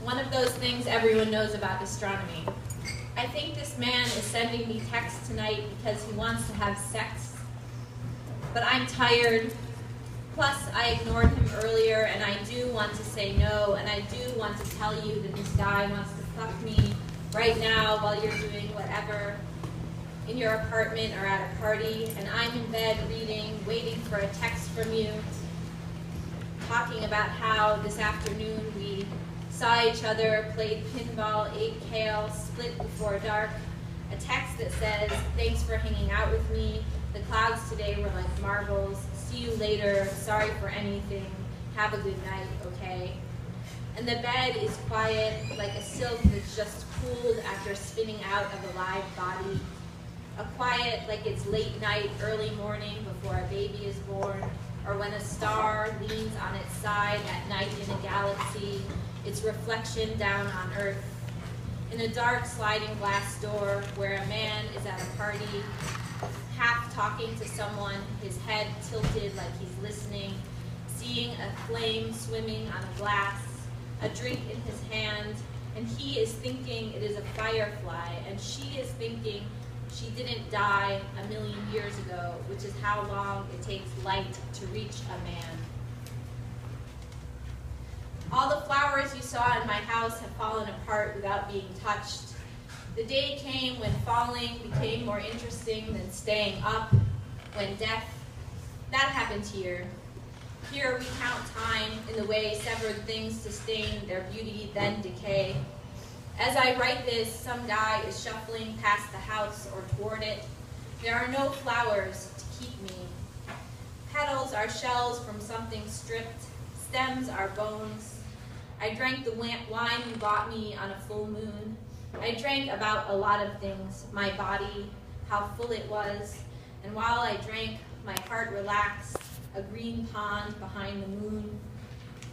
One of those things everyone knows about astronomy. I think this man is sending me texts tonight because he wants to have sex. But I'm tired. Plus, I ignored him earlier, and I do want to say no, and I do want to tell you that this guy wants to fuck me right now while you're doing whatever in your apartment or at a party, and I'm in bed reading, waiting for a text from you, talking about how this afternoon we saw each other, played pinball, ate kale, split before dark, a text that says, thanks for hanging out with me, the clouds today were like marbles, see you later, sorry for anything, have a good night, okay? And the bed is quiet, like a silk that's just cooled after spinning out of a live body. A quiet like it's late night, early morning before a baby is born, or when a star leans on its side at night in a galaxy, its reflection down on Earth. In a dark sliding glass door where a man is at a party, half talking to someone, his head tilted like he's listening, seeing a flame swimming on a glass, a drink in his hand, and he is thinking it is a firefly, and she is thinking she didn't die 1,000,000 years ago, which is how long it takes light to reach a man. All the flowers you saw in my house have fallen apart without being touched. The day came when falling became more interesting than staying up, when death, that happened here. Here we count time in the way severed things sustain their beauty, then decay. As I write this, some guy is shuffling past the house or toward it. There are no flowers to keep me. Petals are shells from something stripped. Stems are bones. I drank the wine you bought me on a full moon. I drank about a lot of things, my body, how full it was, and while I drank, my heart relaxed, a green pond behind the moon.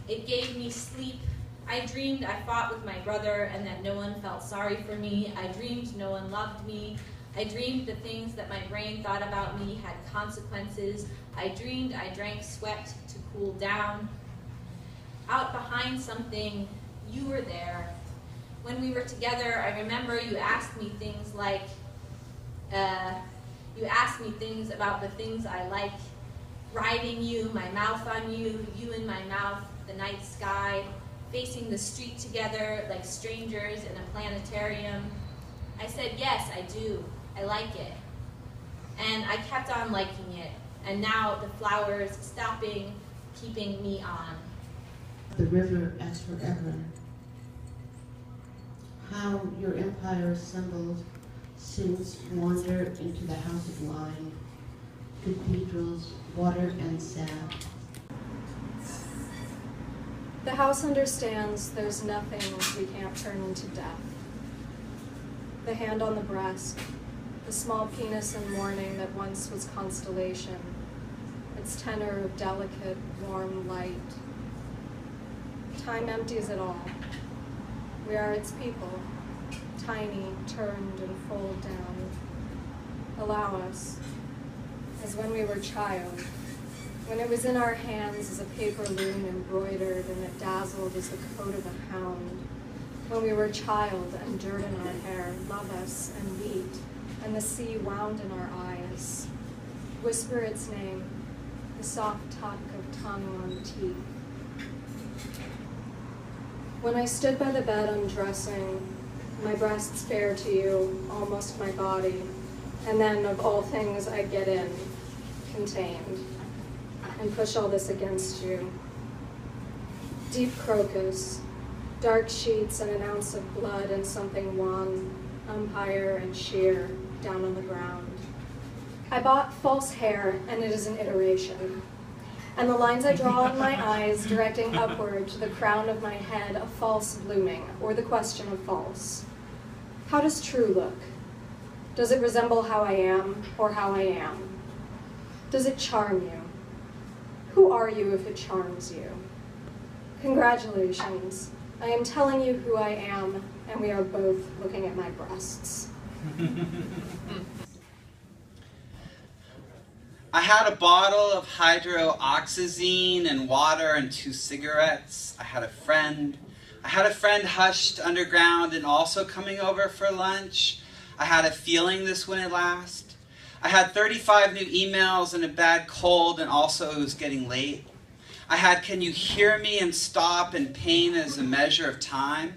It gave me sleep. I dreamed I fought with my brother and that no one felt sorry for me. I dreamed no one loved me. I dreamed the things that my brain thought about me had consequences. I dreamed I drank sweat to cool down. Out behind something, you were there. When we were together, I remember you asked me things like, you asked me things about the things I like. Riding you, my mouth on you, you in my mouth, the night sky, facing the street together like strangers in a planetarium. I said, yes, I do. I like it. And I kept on liking it. And now the flowers stopping, keeping me on. The river as forever. How your empire assembled since wander into the house of line, cathedrals, water and sand. The house understands there's nothing we can't turn into death. The hand on the breast, the small penis in mourning that once was constellation, its tenor of delicate, warm light. Time empties it all. We are its people, tiny, turned and fold down. Allow us, as when we were child, when it was in our hands as a paper loom embroidered and it dazzled as the coat of a hound. When we were child and dirt in our hair, love us and wheat, and the sea wound in our eyes. Whisper its name, the soft tuck of tongue on teeth. When I stood by the bed undressing, my breasts bare to you, almost my body, and then of all things I get in, contained, and push all this against you. Deep crocus, dark sheets and an ounce of blood and something wan, umpire and sheer, down on the ground. I bought false hair, and it is an iteration. And the lines I draw on my eyes, directing upward to the crown of my head, a false blooming, or the question of false. How does true look? Does it resemble how I am, or how I am? Does it charm you? Who are you if it charms you? Congratulations. I am telling you who I am, and we are both looking at my breasts. I had a bottle of hydroxyzine and water and 2 cigarettes. I had a friend. I had a friend hushed underground and also coming over for lunch. I had a feeling this wouldn't last. I had 35 new emails and a bad cold, and also it was getting late. I had, can you hear me and stop, and pain as a measure of time.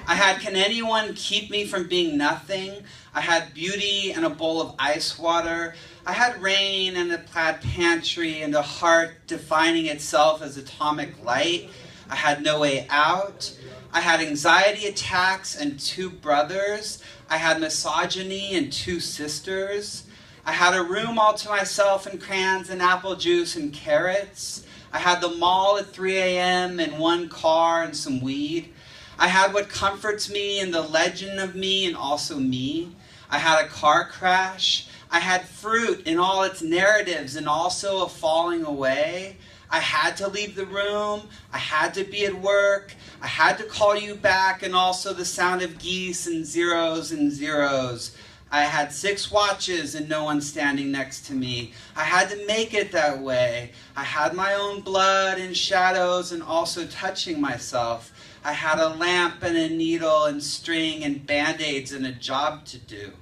I had, can anyone keep me from being nothing? I had beauty and a bowl of ice water. I had rain and a plaid pantry and a heart defining itself as atomic light. I had no way out. I had anxiety attacks and 2 brothers. I had misogyny and 2 sisters. I had a room all to myself and crayons and apple juice and carrots. I had the mall at 3 a.m. and 1 car and some weed. I had what comforts me and the legend of me and also me. I had a car crash. I had fruit in all its narratives and also a falling away. I had to leave the room. I had to be at work. I had to call you back, and also the sound of geese and zeros and zeros. I had 6 watches and no one standing next to me. I had to make it that way. I had my own blood and shadows and also touching myself. I had a lamp and a needle and string and band-aids and a job to do.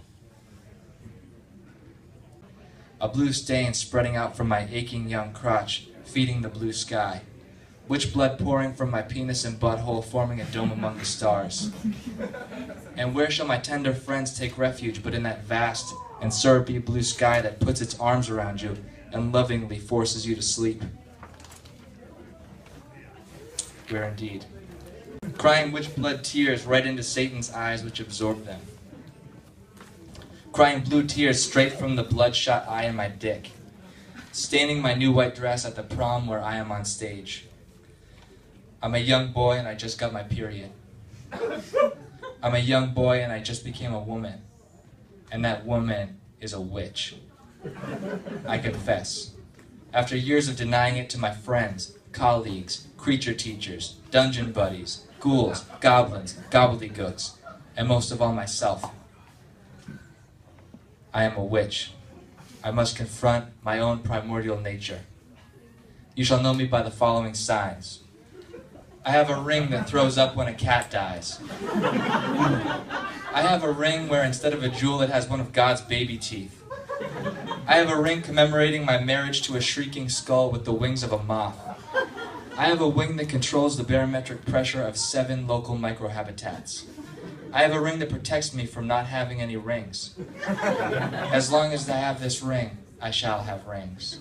A blue stain spreading out from my aching young crotch, feeding the blue sky. Witch blood pouring from my penis and butthole, forming a dome among the stars. And where shall my tender friends take refuge but in that vast and syrupy blue sky that puts its arms around you and lovingly forces you to sleep? Where indeed. Crying witch blood tears right into Satan's eyes which absorb them. Crying blue tears straight from the bloodshot eye in my dick. Staining my new white dress at the prom where I am on stage. I'm a young boy and I just got my period. I'm a young boy and I just became a woman. And that woman is a witch. I confess. After years of denying it to my friends, colleagues, creature teachers, dungeon buddies, ghouls, goblins, gobbledygooks, and most of all myself, I am a witch. I must confront my own primordial nature. You shall know me by the following signs. I have a ring that throws up when a cat dies. I have a ring where instead of a jewel it has one of God's baby teeth. I have a ring commemorating my marriage to a shrieking skull with the wings of a moth. I have a wing that controls the barometric pressure of 7 local microhabitats. I have a ring that protects me from not having any rings. As long as I have this ring, I shall have rings.